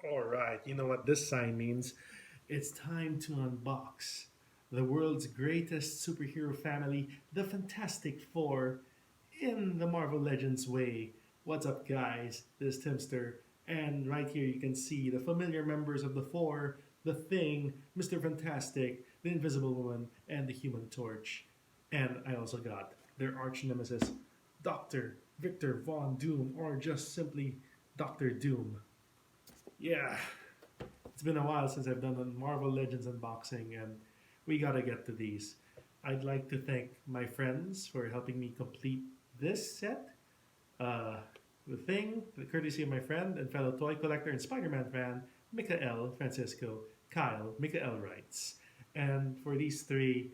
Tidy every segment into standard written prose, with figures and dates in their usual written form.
Alright, you know what this sign means? It's time to unbox the world's greatest superhero family, the Fantastic Four, in the Marvel Legends way. What's up, guys? This is Timzster, and right here you can see the familiar members of the Four: the Thing, Mr. Fantastic, the Invisible Woman, and the Human Torch. And I also got their arch nemesis, Dr. Victor Von Doom, or just simply Dr. Doom. Yeah, it's been a while since I've done a Marvel Legends unboxing, and we gotta get to these. I'd like to thank my friends for helping me complete this set. Uh, the Thing, the courtesy of my friend and fellow toy collector and Spider-Man fan, Mikael Francisco Kyle. Mikael writes. And for these three,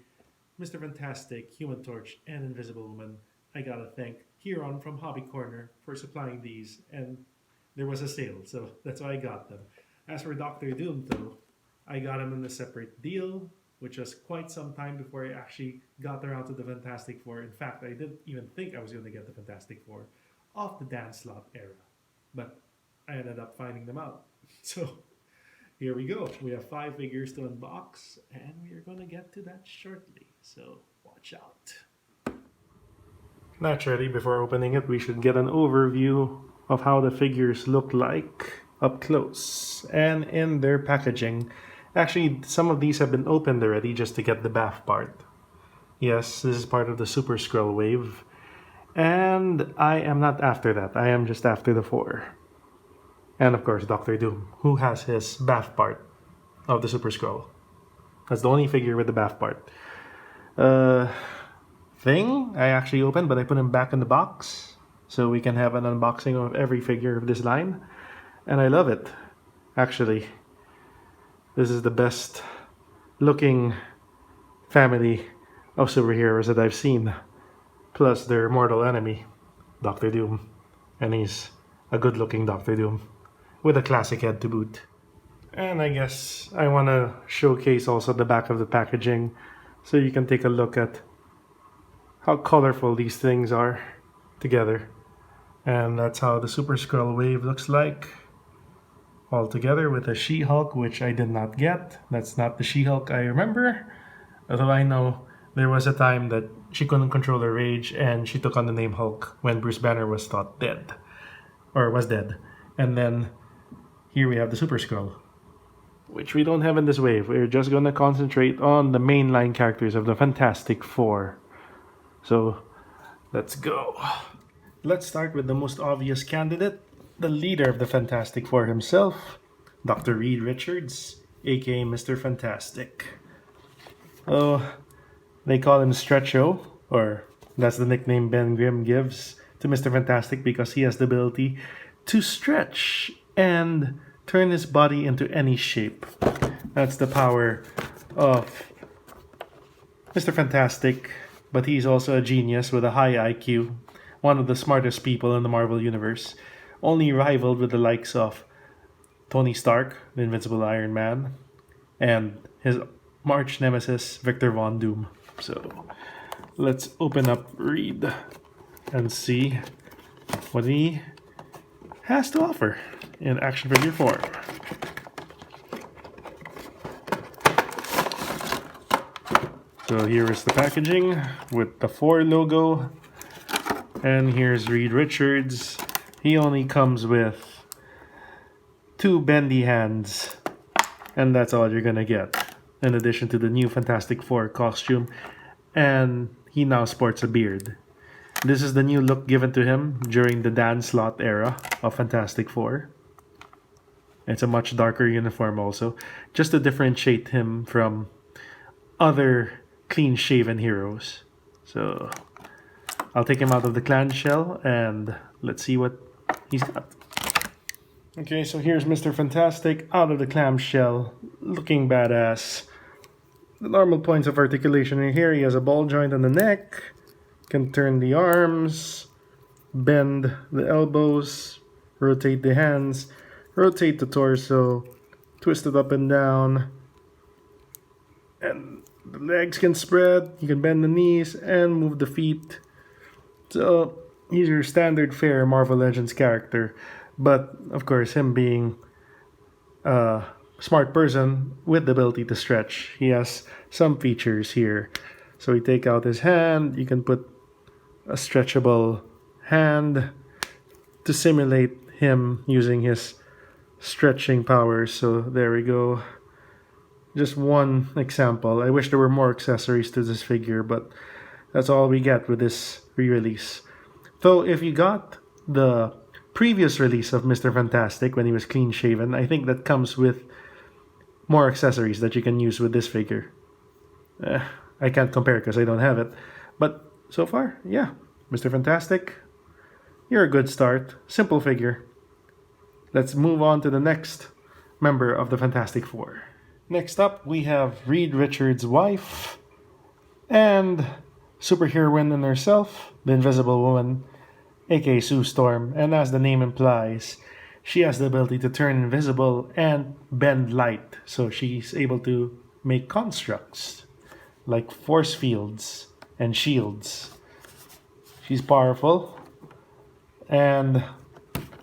Mr. Fantastic, Human Torch, and Invisible Woman, I gotta thank Huron from Hobby Corner for supplying these, and there was a sale, so that's why I got them. As for Doctor Doom, though, I got him in a separate deal, which was quite some time before I actually got around to the Fantastic Four. In fact, I didn't even think I was going to get the Fantastic Four of the Dan Slott era, but I ended up finding them out. So here we go. We have 5 figures to unbox, and we are going to get to that shortly. So watch out. Naturally, before opening it, we should get an overview of how the figures look like up close and in their packaging. Actually, some of these have been opened already just to get the BAF part. Yes, this is part of the Super Skrull Wave. And I am not after that. I am just after the four. And of course, Doctor Doom, who has his BAF part of the Super Skrull. That's the only figure with the BAF part. Uh, Thing I actually opened, but I put him back in the box so we can have an unboxing of every figure of this line. And I love it. Actually, this is the best looking family of superheroes that I've seen. Plus their mortal enemy, Doctor Doom. And he's a good looking Doctor Doom with a classic head to boot. And I guess I want to showcase also the back of the packaging so you can take a look at how colorful these things are together. And that's how the Super Skrull Wave looks like all together with a She-Hulk, which I did not get. That's not the She-Hulk I remember. Although I know there was a time that she couldn't control her rage and she took on the name Hulk when Bruce Banner was thought dead. Or was dead. And then here we have the Super Skrull, which we don't have in this wave. We're just gonna concentrate on the mainline characters of the Fantastic Four. So let's go. Let's start with the most obvious candidate, the leader of the Fantastic Four himself, Dr. Reed Richards, aka Mr. Fantastic. Oh, they call him Stretcho, or that's the nickname Ben Grimm gives to Mr. Fantastic because he has the ability to stretch and turn his body into any shape. That's the power of Mr. Fantastic, but he's also a genius with a high IQ, one of the smartest people in the Marvel Universe, only rivaled with the likes of Tony Stark, the Invincible Iron Man, and his arch nemesis, Victor Von Doom. So let's open up Reed and see what he has to offer in action figure form. So here is the packaging with the 4 logo, and here's Reed Richards. He only comes with 2 bendy hands, and that's all you're gonna get, in addition to the new Fantastic Four costume, and he now sports a beard. This is the new look given to him during the Dan Slott era of Fantastic Four. It's a much darker uniform also, just to differentiate him from other clean-shaven heroes. So I'll take him out of the clan shell and let's see what he's got. Okay, so here's Mr. Fantastic out of the clamshell, looking badass. The normal points of articulation in here: he has a ball joint on the neck, can turn the arms, bend the elbows, rotate the hands, rotate the torso, twist it up and down, and the legs can spread, you can bend the knees and move the feet. So he's your standard fare Marvel Legends character, but of course him being a smart person with the ability to stretch. He has some features here. So we take out his hand. You can put a stretchable hand to simulate him using his stretching powers. So there we go. Just one example. I wish there were more accessories to this figure, but that's all we get with this re-release. Though if you got the previous release of Mr. Fantastic when he was clean shaven, I think that comes with more accessories that you can use with this figure. I can't compare because I don't have it. But so far, yeah, Mr. Fantastic, you're a good start. Simple figure. Let's move on to the next member of the Fantastic Four. Next up, we have Reed Richards' wife and superheroine in herself, the Invisible Woman, aka Sue Storm. And as the name implies, she has the ability to turn invisible and bend light. So she's able to make constructs like force fields and shields. She's powerful and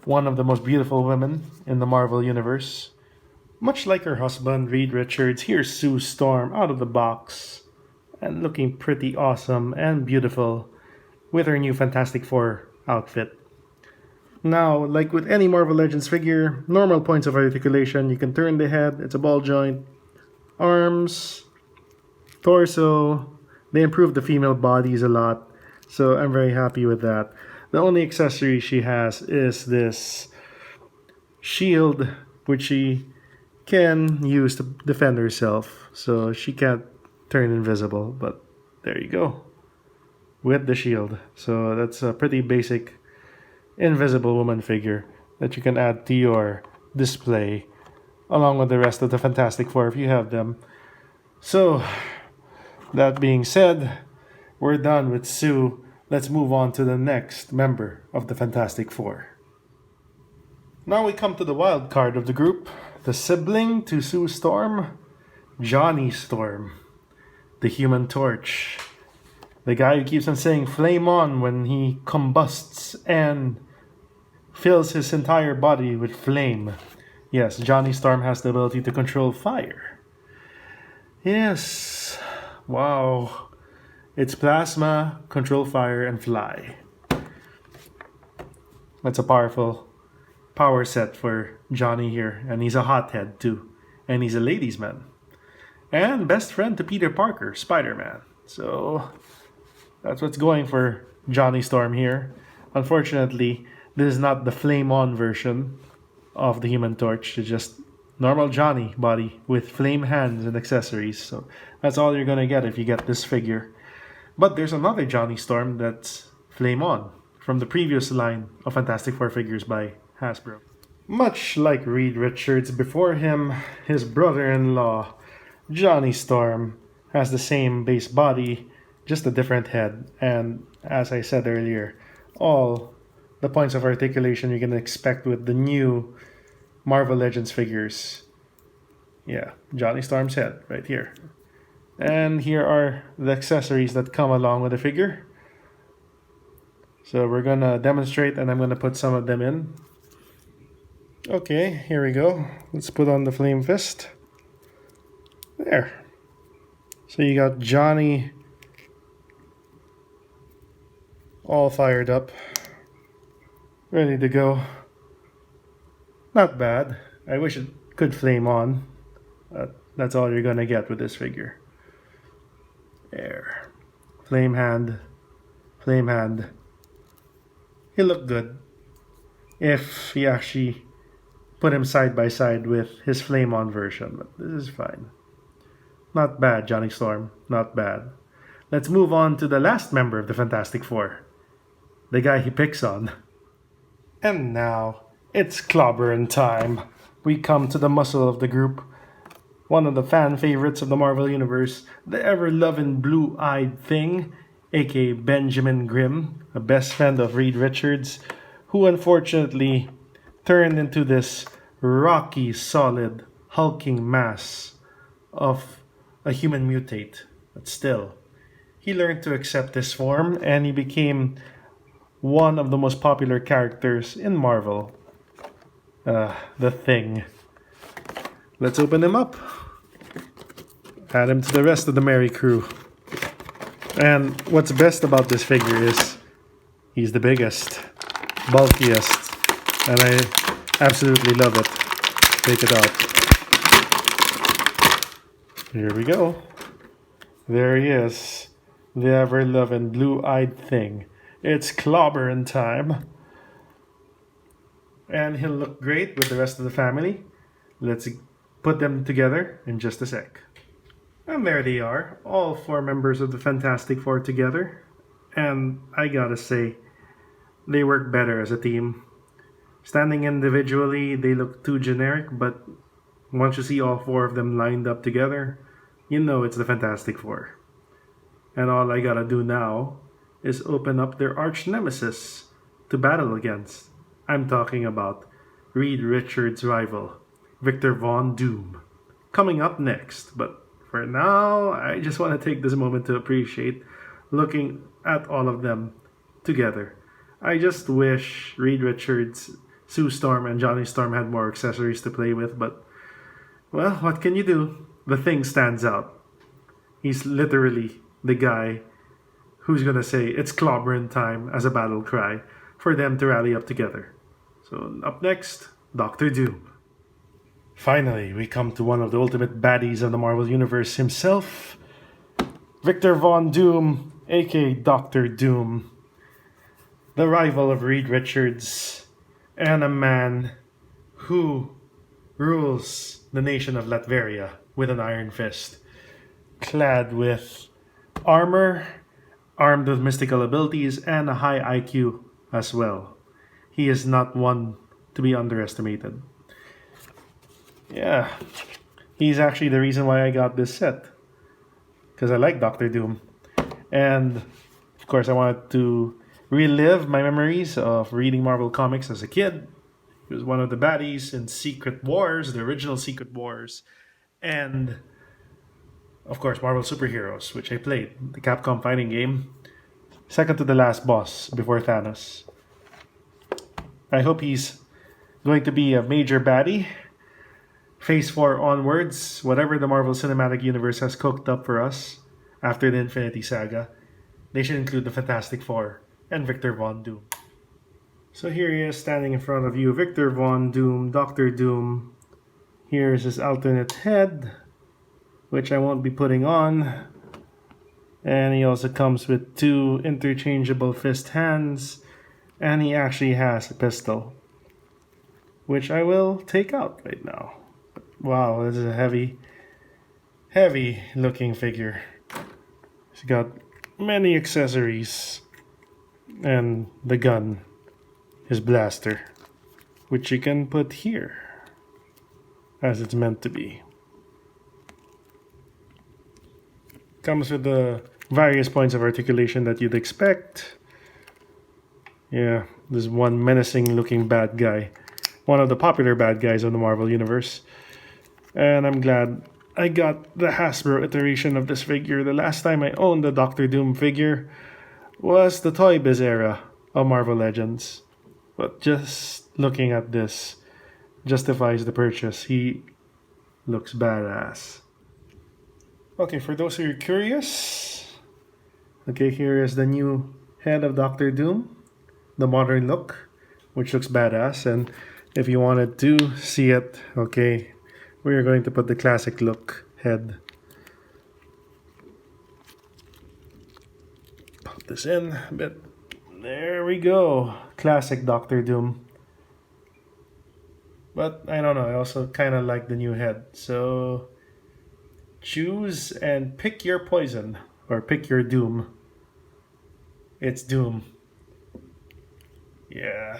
one of the most beautiful women in the Marvel Universe. Much like her husband, Reed Richards, here's Sue Storm out of the box and looking pretty awesome and beautiful with her new Fantastic Four outfit. Now, like with any Marvel Legends figure, normal points of articulation, you can turn the head, it's a ball joint, arms, torso. They improved the female bodies a lot, so I'm very happy with that. The only accessory she has is this shield, which she can use to defend herself. So she can't turn invisible, but there you go. With the shield. So that's a pretty basic Invisible Woman figure that you can add to your display along with the rest of the Fantastic Four if you have them. So, that being said, we're done with Sue. Let's move on to the next member of the Fantastic Four. Now we come to the wild card of the group, the sibling to Sue Storm, Johnny Storm, the Human Torch. The guy who keeps on saying flame on when he combusts and fills his entire body with flame. Yes, Johnny Storm has the ability to control fire. Yes, wow. It's plasma, control fire, and fly. That's a powerful power set for Johnny here. And he's a hothead too. And he's a ladies' man. And best friend to Peter Parker, Spider-Man. So that's what's going for Johnny Storm here. Unfortunately, this is not the flame on version of the Human Torch. It's just normal Johnny body with flame hands and accessories. So that's all you're gonna get if you get this figure. But there's another Johnny Storm that's flame on from the previous line of Fantastic Four figures by Hasbro. Much like Reed Richards before him, his brother-in-law, Johnny Storm, has the same base body, just a different head. And as I said earlier, all the points of articulation you can expect with the new Marvel Legends figures. Yeah, Johnny Storm's head right here. And here are the accessories that come along with the figure. So we're gonna demonstrate and I'm gonna put some of them in. Okay, here we go. Let's put on the Flame Fist. There. So you got Johnny all fired up, ready to go. Not bad. I wish it could flame on. That's all you're gonna get with this figure. There. Flame hand. Flame hand. He'll look good if you actually put him side by side with his flame on version, but this is fine. Not bad, Johnny Storm. Not bad. Let's move on to the last member of the Fantastic Four. The guy he picks on. And now, it's clobbering time. We come to the muscle of the group. One of the fan favorites of the Marvel Universe, the ever-loving blue-eyed thing, aka Benjamin Grimm, a best friend of Reed Richards, who unfortunately turned into this rocky, solid, hulking mass of a human mutate. But still, he learned to accept this form and he became one of the most popular characters in Marvel. The Thing. let's open him up. Add him to the rest of the merry crew. And what's best about this figure is he's the biggest, bulkiest, and I absolutely love it. Take it out. Here we go. There he is. The ever-loving blue-eyed thing. It's clobbering time. And he'll look great with the rest of the family. Let's put them together in just a sec. And there they are, all 4 members of the Fantastic Four together. And I gotta say, they work better as a team. Standing individually, they look too generic, but once you see all 4 of them lined up together, you know it's the Fantastic Four. And all I gotta do now is open up their arch nemesis to battle against. I'm talking about Reed Richards' rival, Victor Von Doom, coming up next. But for now, I just want to take this moment to appreciate looking at all of them together. I just wish Reed Richards, Sue Storm, and Johnny Storm had more accessories to play with, but, well, what can you do? The thing stands out. He's literally the guy who's gonna say it's clobbering time as a battle cry for them to rally up together. So up next, Dr. Doom. Finally, we come to one of the ultimate baddies of the Marvel Universe himself, Victor Von Doom, aka Dr. Doom, the rival of Reed Richards, and a man who rules the nation of Latveria with an iron fist, clad with armor, armed with mystical abilities, and a high IQ as well. He is not one to be underestimated. Yeah, he's actually the reason why I got this set, because I like Dr. Doom. And of course, I wanted to relive my memories of reading Marvel Comics as a kid. He was one of the baddies in Secret Wars, the original Secret Wars, and of course, Marvel Superheroes, which I played, the Capcom fighting game, second to the last boss before Thanos. I hope he's going to be a major baddie. Phase 4 onwards, whatever the Marvel Cinematic Universe has cooked up for us after the Infinity Saga, they should include the Fantastic Four and Victor Von Doom. So here he is standing in front of you, Victor Von Doom, Dr. Doom. Here's his alternate head, which I won't be putting on. And he also comes with 2 interchangeable fist hands, and he actually has a pistol, which I will take out right now. Wow, this is a heavy looking figure. He's got many accessories, and the gun, his blaster, which you can put here, as it's meant to be. Comes with the various points of articulation that you'd expect. Yeah, this one menacing looking bad guy, one of the popular bad guys of the Marvel Universe. And I'm glad I got the Hasbro iteration of this figure. The last time I owned a Dr. Doom figure was the Toy Biz era of Marvel Legends. But just looking at this justifies the purchase. He looks badass. Okay, for those who are curious, okay, here is the new head of Dr. Doom, the modern look, which looks badass. And if you wanted to see it, okay, we are going to put the classic look head. Pop this in a bit. There we go. Classic Dr. Doom. But I don't know, I also kind of like the new head. So choose and pick your poison, or pick your doom. It's Doom. Yeah.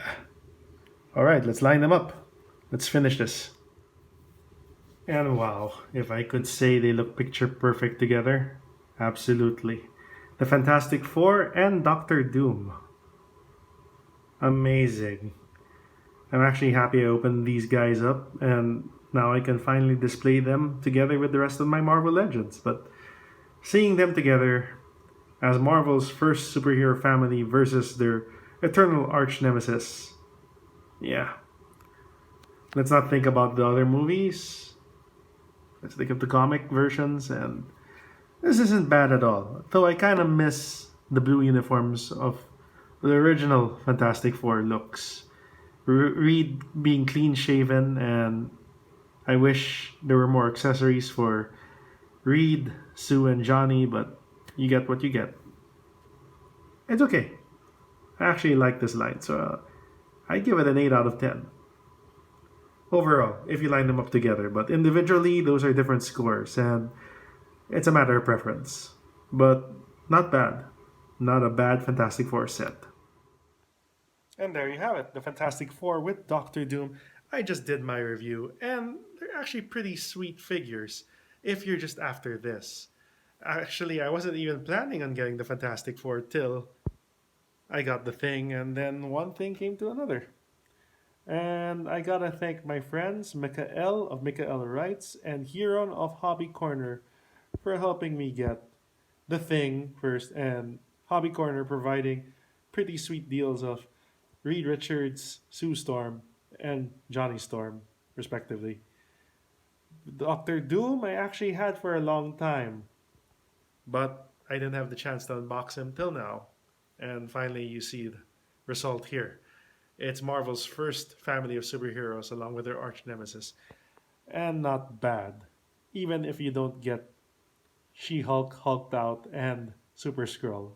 Alright, let's line them up. Let's finish this. And wow, if I could say they look picture perfect together, absolutely. The Fantastic Four and Dr. Doom. Amazing. I'm actually happy I opened these guys up, and now I can finally display them together with the rest of my Marvel Legends. But seeing them together as Marvel's first superhero family versus their eternal arch nemesis, yeah. Let's not think about the other movies. Let's think of the comic versions, and this isn't bad at all. Though I kind of miss the blue uniforms of the original Fantastic Four looks. Reed being clean shaven, and I wish there were more accessories for Reed, Sue, and Johnny, but you get what you get. It's okay. I actually like this line, so I give it an 8 out of 10. Overall, if you line them up together, but individually, those are different scores, and it's a matter of preference. But not bad. Not a bad Fantastic Four set. And there you have it, the Fantastic Four with Doctor Doom. I just did my review, and they're actually pretty sweet figures if you're just after this. Actually, I wasn't even planning on getting the Fantastic Four till I got the thing, and then one thing came to another. And I gotta thank my friends Mikael of Mikael Writes and Huron of Hobby Corner for helping me get the thing first, and Hobby Corner providing pretty sweet deals of Reed Richards, Sue Storm, and Johnny Storm, respectively. Doctor Doom I actually had for a long time, but I didn't have the chance to unbox him till now. And finally, you see the result here. It's Marvel's first family of superheroes along with their arch nemesis. And not bad, even if you don't get She-Hulk, Hulked Out, and Super Skrull.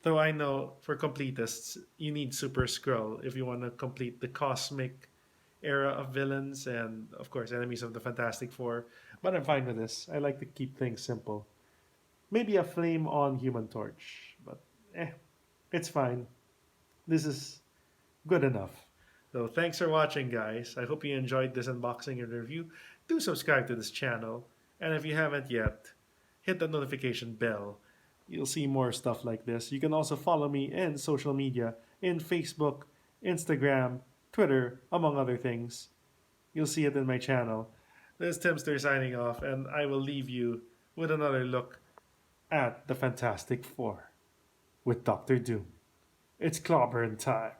Though I know for completists, you need Super Skrull if you want to complete the cosmic era of villains and, of course, enemies of the Fantastic Four. But I'm fine with this. I like to keep things simple. Maybe a flame on Human Torch, but it's fine. This is good enough. So thanks for watching, guys. I hope you enjoyed this unboxing and review. Do subscribe to this channel. And if you haven't yet, hit the notification bell. You'll see more stuff like this. You can also follow me in social media, in Facebook, Instagram, Twitter, among other things. You'll see it in my channel. This is Timzster signing off, and I will leave you with another look at the Fantastic Four with Doctor Doom. It's clobberin' time.